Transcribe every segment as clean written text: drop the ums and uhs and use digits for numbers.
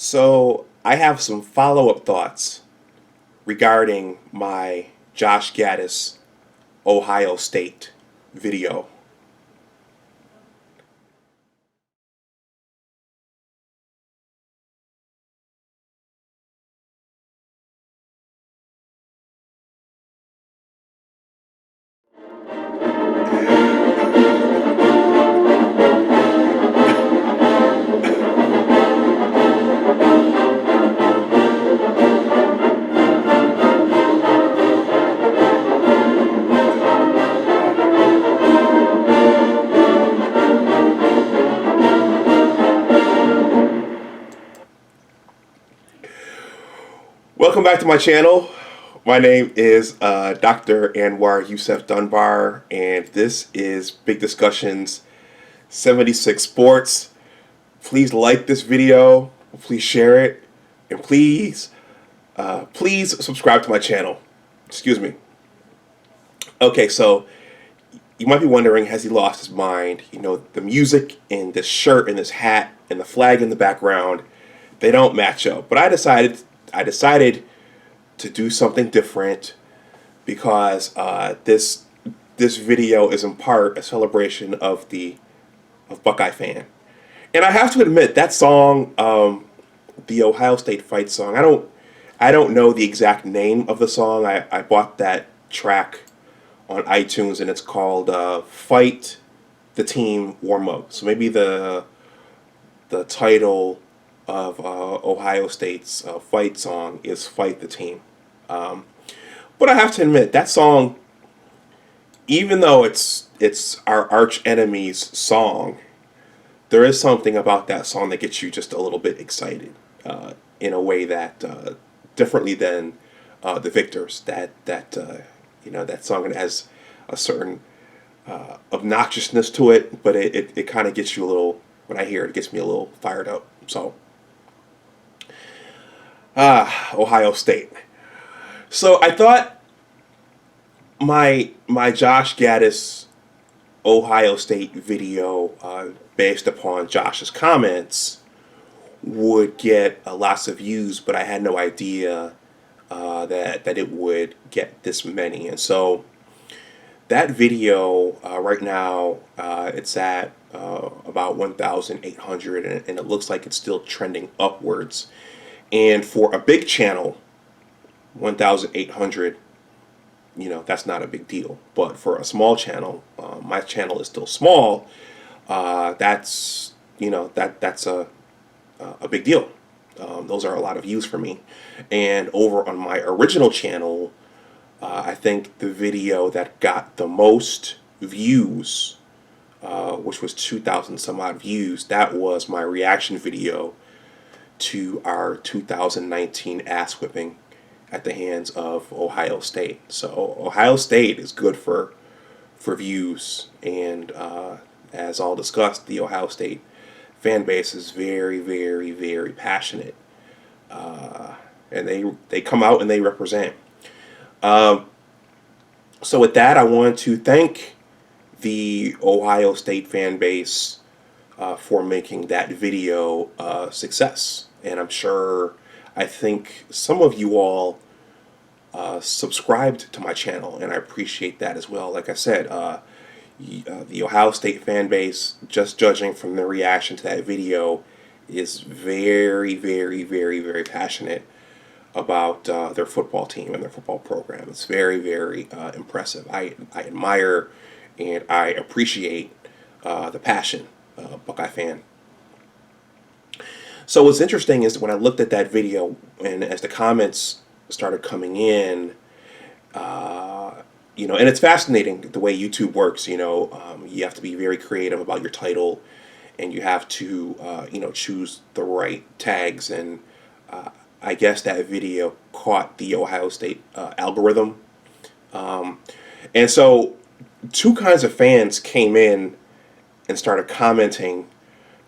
So I have some follow-up thoughts regarding my Josh Gattis Ohio State video. Welcome back to my channel. My name is Dr. Anwar Youssef Dunbar, and this is Big Discussions 76 Sports. Please like this video, please share it, and please subscribe to my channel. Excuse me. Okay, so you might be wondering, has he lost his mind? You know, the music and this shirt and this hat and the flag in the background, they don't match up. But I decided to do something different because this video is in part a celebration of Buckeye fan. And I have to admit that song, the Ohio State fight song. I don't know the exact name of the song. I bought that track on iTunes, and it's called "Fight the Team Warm Up." So maybe the title of Ohio State's fight song is "Fight the Team." But I have to admit that song, even though it's our arch enemy's song, there is something about that song that gets you just a little bit excited in a way that differently than the victors. That song has a certain obnoxiousness to it, but it kind of gets you a little. When I hear it, it gets me a little fired up. So, Ohio State. So I thought my Josh Gattis Ohio State video, based upon Josh's comments, would get lots of views, but I had no idea that it would get this many. And so that video right now, it's at about 1,800, and it looks like it's still trending upwards. And for a big channel, 1,800, that's not a big deal. But for a small channel, my channel is still small. That's a big deal. Those are a lot of views for me. And over on my original channel, I think the video that got the most views, which was 2,000 some odd views, that was my reaction video to our 2019 ass whipping at the hands of Ohio State. So Ohio State is good for views, and as all discussed, the Ohio State fan base is very, very, very passionate, and they come out and they represent. So with that, I want to thank the Ohio State fan base for making that video a success, and I think some of you all subscribed to my channel, and I appreciate that as well. Like I said, the Ohio State fan base, just judging from the reaction to that video, is very, very, very, very passionate about their football team and their football program. It's very, very impressive. I admire and I appreciate the passion, Buckeye fan. So what's interesting is when I looked at that video, and as the comments started coming in, and it's fascinating the way YouTube works. You have to be very creative about your title, and you have to, choose the right tags. And I guess that video caught the Ohio State algorithm. And so two kinds of fans came in and started commenting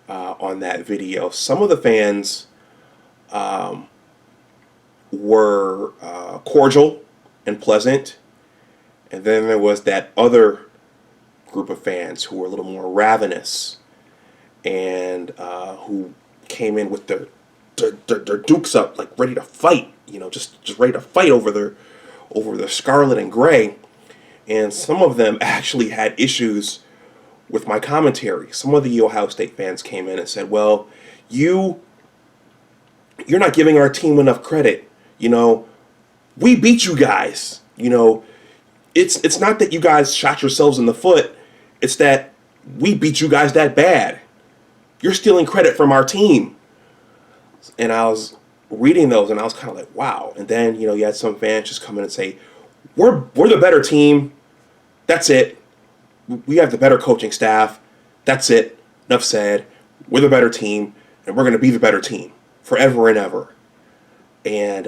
on that video. Some of the fans were cordial and pleasant, and then there was that other group of fans who were a little more ravenous and who came in with the their dukes up, like ready to fight. Just ready to fight over the scarlet and gray. And some of them actually had issues with my commentary. Some of the Ohio State fans came in and said, "Well, you're not giving our team enough credit. We beat you guys. It's not that you guys shot yourselves in the foot. It's that we beat you guys that bad. You're stealing credit from our team." And I was reading those, and I was kind of like, wow. And then you had some fans just come in and say, "We're the better team. That's it. We have the better coaching staff. That's it. Enough said. We're the better team, and we're going to be the better team forever and ever." And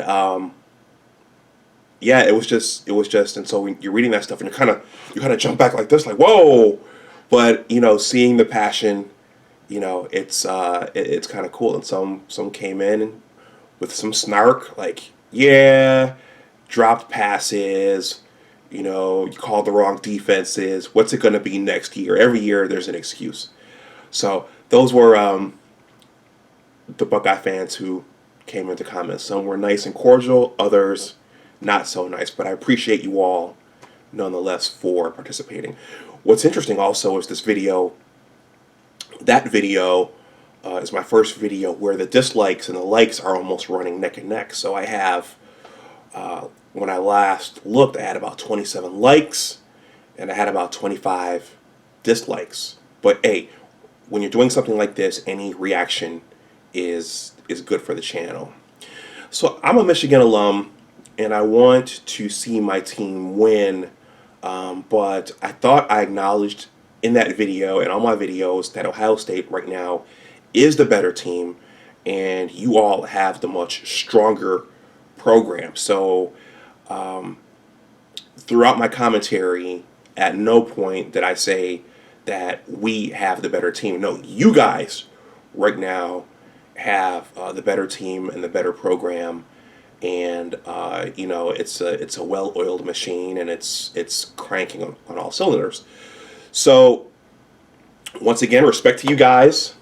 yeah, it was just, and so when you're reading that stuff, and you kind of jump back like this, like whoa. But seeing the passion, it's kind of cool. And some came in with some snark, like, yeah, dropped passes. You called the wrong defenses. What's it going to be next year? Every year there's an excuse. So those were the Buckeye fans who came into comments. Some were nice and cordial, others not so nice. But I appreciate you all nonetheless for participating. What's interesting also is this video. That video is my first video where the dislikes and the likes are almost running neck and neck. So I have, when I last looked, I had about 27 likes and I had about 25 dislikes. But hey, when you're doing something like this, any reaction is good for the channel. So I'm a Michigan alum and I want to see my team win, but I thought I acknowledged in that video and all my videos that Ohio State right now is the better team and you all have the much stronger program. So throughout my commentary, at no point did I say that we have the better team. No, you guys right now have the better team and the better program, and it's a well-oiled machine and it's cranking on all cylinders. So once again, respect to you guys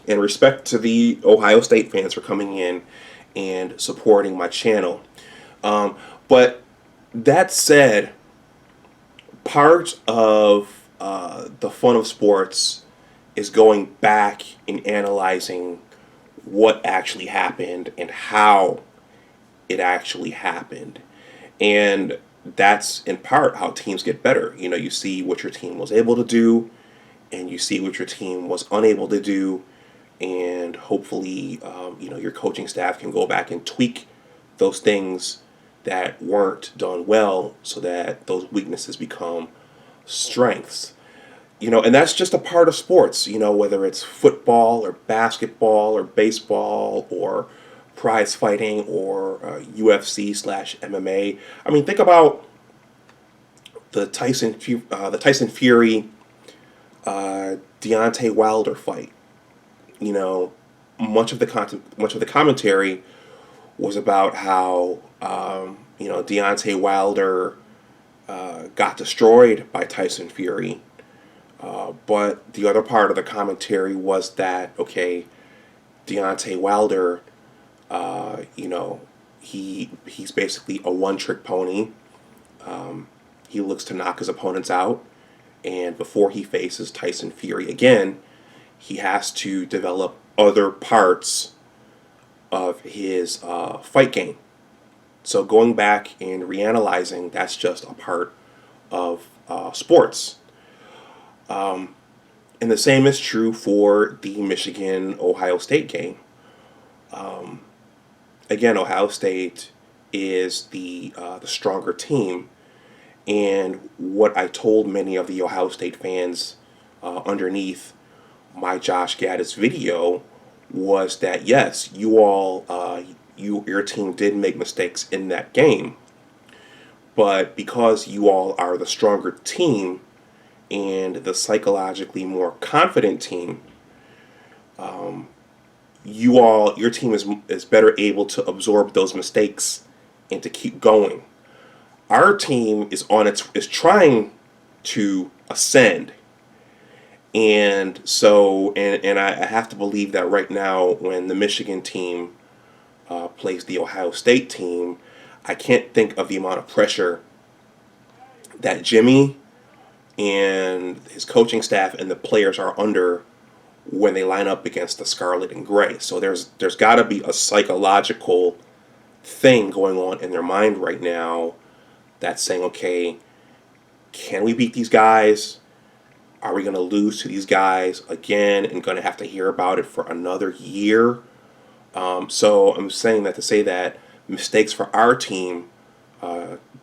and respect to the Ohio State fans for coming in and supporting my channel. But that said, part of the fun of sports is going back and analyzing what actually happened and how it actually happened. And that's in part how teams get better. You see what your team was able to do and you see what your team was unable to do, and hopefully your coaching staff can go back and tweak those things that weren't done well so that those weaknesses become strengths. And that's just a part of sports, whether it's football or basketball or baseball or prize fighting or UFC/MMA. I mean, think about the Tyson Fury Deontay Wilder fight. Much of the commentary was about how Deontay Wilder got destroyed by Tyson Fury. But the other part of the commentary was that, okay, Deontay Wilder, he's basically a one-trick pony. He looks to knock his opponents out, and before he faces Tyson Fury again, he has to develop other parts of his fight game. So going back and reanalyzing, that's just a part of sports. And the same is true for the Michigan-Ohio State game. Again, Ohio State is the stronger team, and what I told many of the Ohio State fans underneath my Josh Gattis video was that yes, your team did make mistakes in that game, but because you all are the stronger team and the psychologically more confident team, your team is better able to absorb those mistakes and to keep going. Our team is trying to ascend, And so, and I have to believe that right now, when the Michigan team plays the Ohio State team, I can't think of the amount of pressure that Jimmy and his coaching staff and the players are under when they line up against the Scarlet and Gray. So there's got to be a psychological thing going on in their mind right now that's saying, okay, can we beat these guys? Are we going to lose to these guys again and going to have to hear about it for another year? So I'm saying that to say that mistakes for our team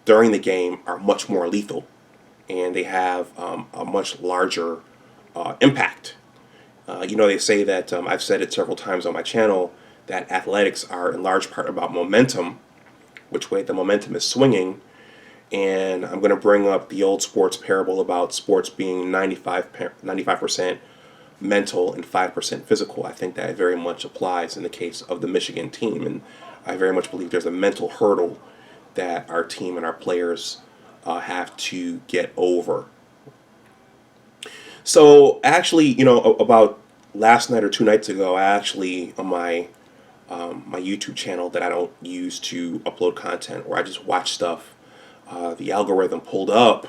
during the game are much more lethal, and they have a much larger impact. They say that I've said it several times on my channel that athletics are in large part about momentum, which way the momentum is swinging. And I'm going to bring up the old sports parable about sports being 95% mental and 5% physical. I think that very much applies in the case of the Michigan team. And I very much believe there's a mental hurdle that our team and our players have to get over. So actually, about last night or 2 nights ago, I actually, on my YouTube channel that I don't use to upload content, or I just watch stuff, the algorithm pulled up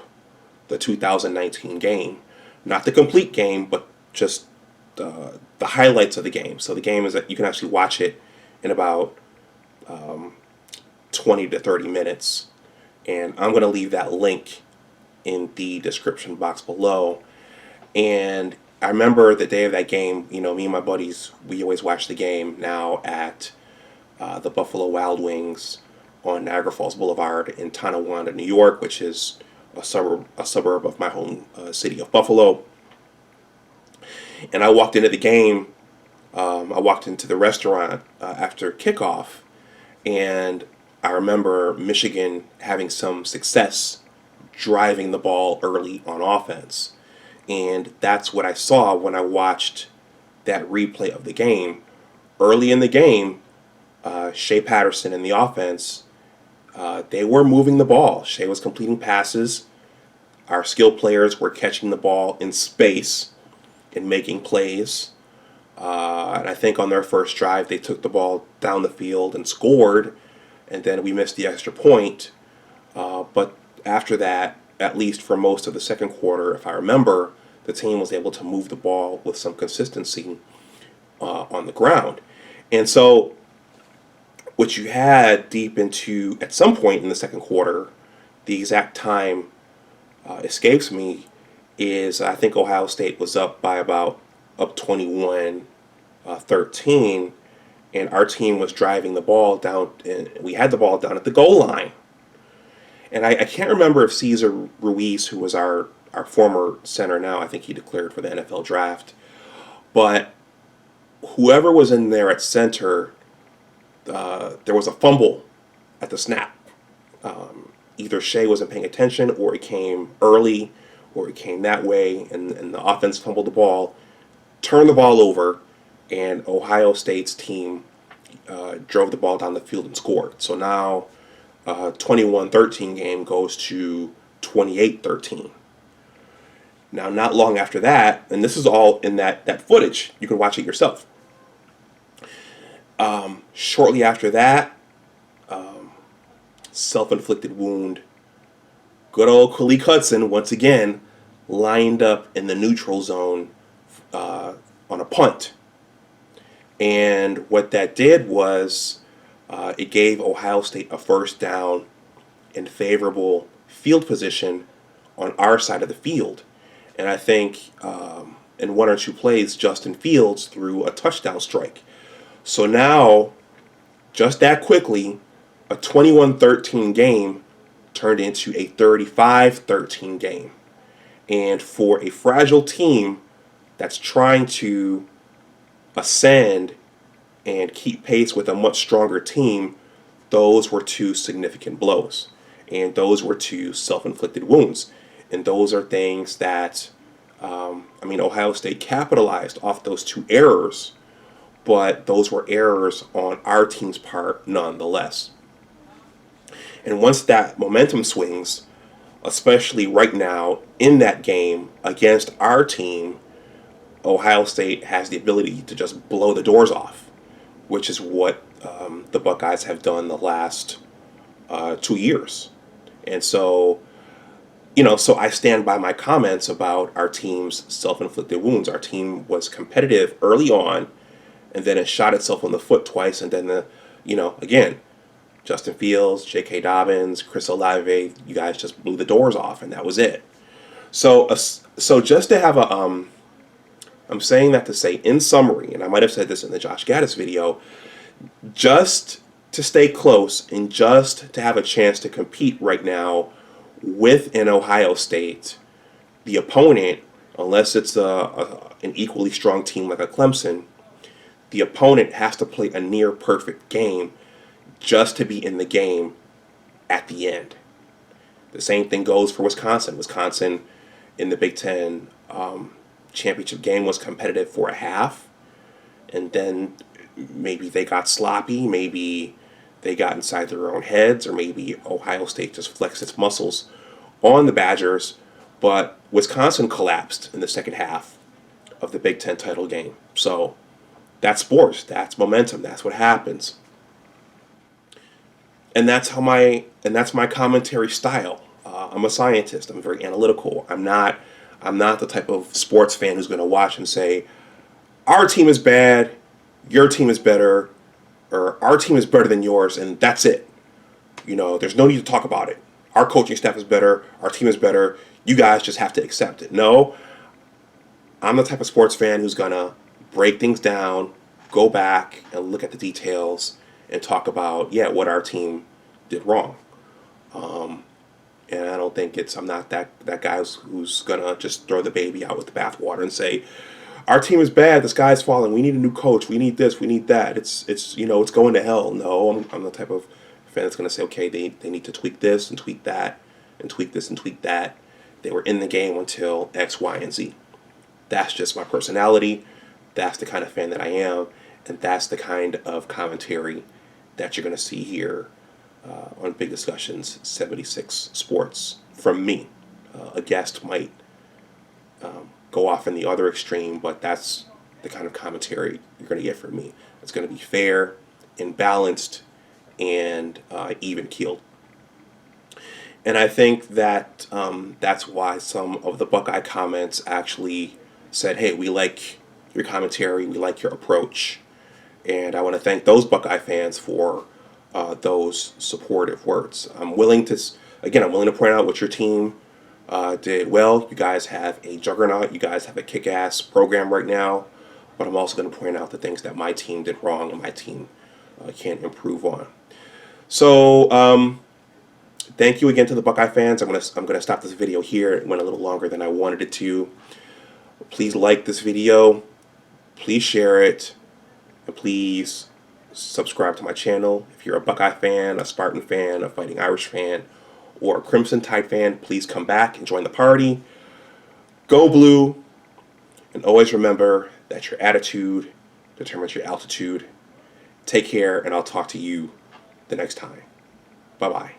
the 2019 game. Not the complete game, but just the highlights of the game. So the game is that you can actually watch it in about 20 to 30 minutes. And I'm going to leave that link in the description box below. And I remember the day of that game, me and my buddies, we always watch the game now at the Buffalo Wild Wings on Niagara Falls Boulevard in Tonawanda, New York, which is a suburb of my home city of Buffalo. And I walked into the game. I walked into the restaurant after kickoff, and I remember Michigan having some success driving the ball early on offense. And that's what I saw when I watched that replay of the game. Early in the game, Shea Patterson and the offense, they were moving the ball. Shea was completing passes. Our skilled players were catching the ball in space and making plays. And I think on their first drive, they took the ball down the field and scored. And then we missed the extra point. But after that, at least for most of the second quarter, if I remember, the team was able to move the ball with some consistency on the ground. And so what you had deep into, at some point in the second quarter, the exact time escapes me, is I think Ohio State was up by about up 21-13, and our team was driving the ball down, and we had the ball down at the goal line. And I can't remember if Cesar Ruiz, who was our former center now, I think he declared for the NFL draft, but whoever was in there at center, there was a fumble at the snap. Either Shea wasn't paying attention, or it came early, or it came that way, and the offense fumbled the ball, turned the ball over, and Ohio State's team drove the ball down the field and scored. So now 21-13 game goes to 28-13. Now, not long after that, and this is all in that footage, you can watch it yourself. Shortly after that, self-inflicted wound. Good old Khaleke Hudson, once again, lined up in the neutral zone on a punt. And what that did was it gave Ohio State a first down in favorable field position on our side of the field. And I think in one or two plays, Justin Fields threw a touchdown strike. So now, just that quickly, a 21-13 game turned into a 35-13 game. And for a fragile team that's trying to ascend and keep pace with a much stronger team, those were two significant blows. And those were two self-inflicted wounds. And those are things that, Ohio State capitalized off those two errors, but those were errors on our team's part nonetheless. And once that momentum swings, especially right now in that game against our team, Ohio State has the ability to just blow the doors off, which is what the Buckeyes have done the last 2 years. And so, so I stand by my comments about our team's self-inflicted wounds. Our team was competitive early on, and then it shot itself in the foot twice, and then again, Justin Fields, J.K. Dobbins, Chris Olave, you guys just blew the doors off, and that was it. So just to have I'm saying that to say, in summary, and I might have said this in the Josh Gattis video, just to stay close and just to have a chance to compete right now with an Ohio State, the opponent, unless it's an equally strong team like a Clemson, the opponent has to play a near perfect game just to be in the game at the end. The same thing goes for Wisconsin. Wisconsin in the Big Ten championship game was competitive for a half, and then maybe they got sloppy, maybe they got inside their own heads, or maybe Ohio State just flexed its muscles on the Badgers, but Wisconsin collapsed in the second half of the Big Ten title game. So that's sports, that's momentum, that's what happens. And that's my commentary style. I'm a scientist. I'm very analytical. I'm not the type of sports fan who's going to watch and say, our team is bad, your team is better, or our team is better than yours, and that's it. There's no need to talk about it. Our coaching staff is better, our team is better, you guys just have to accept it. No, I'm the type of sports fan who's going to break things down, go back and look at the details, and talk about, what our team did wrong. And I don't think I'm not that guy who's going to just throw the baby out with the bathwater and say, our team is bad, the sky's falling, we need a new coach, we need this, we need that, it's going to hell. No, I'm the type of fan that's going to say, okay, they need to tweak this and tweak that and tweak this and tweak that. They were in the game until X, Y, and Z. That's just my personality. That's the kind of fan that I am, and that's the kind of commentary that you're going to see here on Big Discussions 76 Sports from me. A guest might go off in the other extreme, but that's the kind of commentary you're going to get from me. It's going to be fair and balanced and even-keeled. And I think that that's why some of the Buckeye comments actually said, hey, we like your commentary, we like your approach. And I want to thank those Buckeye fans for those supportive words. I'm willing to point out what your team did well. You guys have a juggernaut. You guys have a kick-ass program right now. But I'm also going to point out the things that my team did wrong and my team can improve on. So thank you again to the Buckeye fans. I'm gonna stop this video here. It went a little longer than I wanted it to. Please like this video. Please share it. And please subscribe to my channel. If you're a Buckeye fan, a Spartan fan, a Fighting Irish fan, or a Crimson Tide fan, please come back and join the party. Go blue. And always remember that your attitude determines your altitude. Take care, and I'll talk to you the next time. Bye-bye.